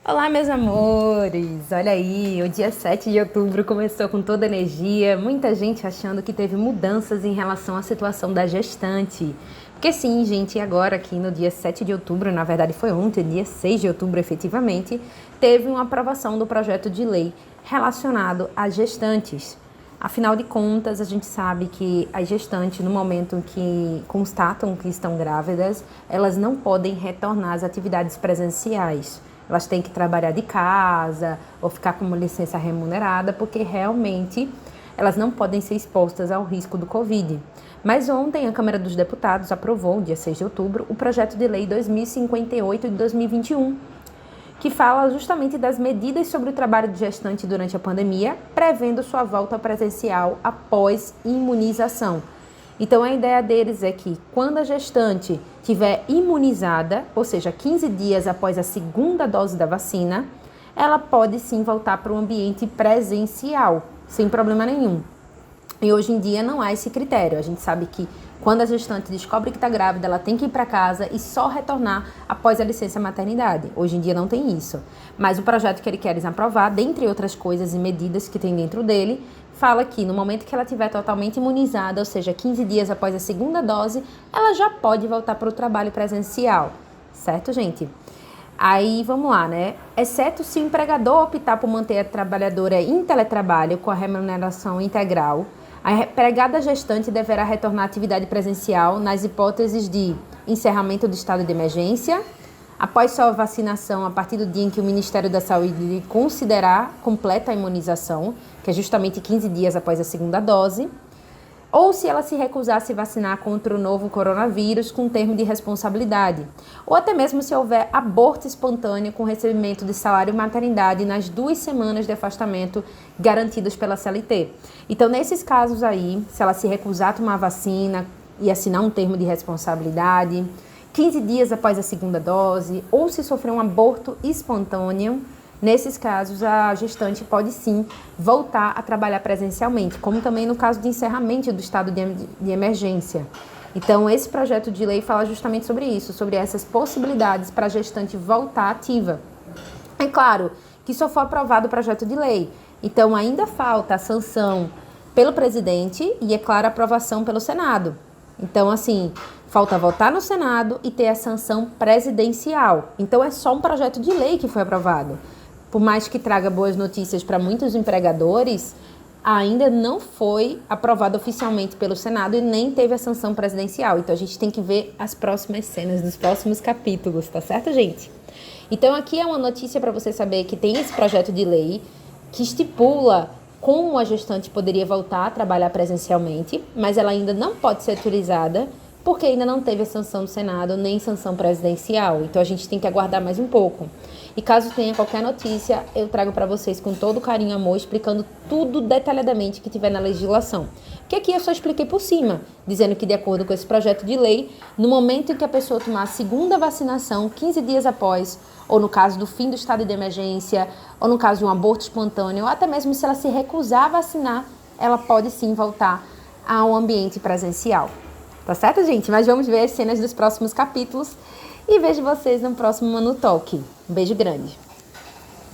Olá, meus amores! Olha aí, o dia 7 de outubro começou com toda energia, muita gente achando que teve mudanças em relação à situação da gestante. Porque sim, gente, agora aqui no dia 7 de outubro, na verdade foi ontem, dia 6 de outubro efetivamente, teve uma aprovação do projeto de lei relacionado às gestantes. Afinal de contas, a gente sabe que as gestantes, no momento que constatam que estão grávidas, elas não podem retornar às atividades presenciais. Elas têm que trabalhar de casa ou ficar com uma licença remunerada, porque realmente elas não podem ser expostas ao risco do Covid. Mas ontem a Câmara dos Deputados aprovou, dia 6 de outubro, o projeto de lei 2058 de 2021, que fala justamente das medidas sobre o trabalho de gestante durante a pandemia, prevendo sua volta presencial após imunização. Então, a ideia deles é que quando a gestante estiver imunizada, ou seja, 15 dias após a segunda dose da vacina, ela pode sim voltar para o ambiente presencial, sem problema nenhum. E hoje em dia não há esse critério. A gente sabe que quando a gestante descobre que está grávida, ela tem que ir para casa e só retornar após a licença maternidade. Hoje em dia não tem isso. Mas o projeto que eles querem aprovar, dentre outras coisas e medidas que tem dentro dele, fala que no momento que ela estiver totalmente imunizada, ou seja, 15 dias após a segunda dose, ela já pode voltar para o trabalho presencial. Certo, gente? Aí, vamos lá, né? Exceto se o empregador optar por manter a trabalhadora em teletrabalho com a remuneração integral, a empregada gestante deverá retornar à atividade presencial nas hipóteses de encerramento do estado de emergência, após sua vacinação a partir do dia em que o Ministério da Saúde considerar completa a imunização, que é justamente 15 dias após a segunda dose, ou se ela se recusar a se vacinar contra o novo coronavírus com termo de responsabilidade, ou até mesmo se houver aborto espontâneo com recebimento de salário e maternidade nas 2 semanas de afastamento garantidas pela CLT. Então, nesses casos aí, se ela se recusar a tomar a vacina e assinar um termo de responsabilidade, 15 dias após a segunda dose, ou se sofrer um aborto espontâneo, nesses casos, a gestante pode sim voltar a trabalhar presencialmente, como também no caso de encerramento do estado de emergência. Então, esse projeto de lei fala justamente sobre isso, sobre essas possibilidades para a gestante voltar ativa. É claro que só foi aprovado o projeto de lei, então ainda falta a sanção pelo presidente e, é claro, a aprovação pelo Senado. Então, assim, falta votar no Senado e ter a sanção presidencial. Então, é só um projeto de lei que foi aprovado. Por mais que traga boas notícias para muitos empregadores, ainda não foi aprovado oficialmente pelo Senado e nem teve a sanção presidencial. Então, a gente tem que ver as próximas cenas dos próximos capítulos, tá certo, gente? Então, aqui é uma notícia para você saber que tem esse projeto de lei que estipula como a gestante poderia voltar a trabalhar presencialmente, mas ela ainda não pode ser utilizada porque ainda não teve a sanção do Senado nem sanção presidencial. Então, a gente tem que aguardar mais um pouco. E caso tenha qualquer notícia, eu trago para vocês com todo carinho e amor, explicando tudo detalhadamente que tiver na legislação. Porque aqui eu só expliquei por cima, dizendo que de acordo com esse projeto de lei, no momento em que a pessoa tomar a segunda vacinação, 15 dias após, ou no caso do fim do estado de emergência, ou no caso de um aborto espontâneo, ou até mesmo se ela se recusar a vacinar, ela pode sim voltar ao ambiente presencial. Tá certo, gente? Mas vamos ver as cenas dos próximos capítulos e vejo vocês no próximo Manu Talk. Um beijo grande.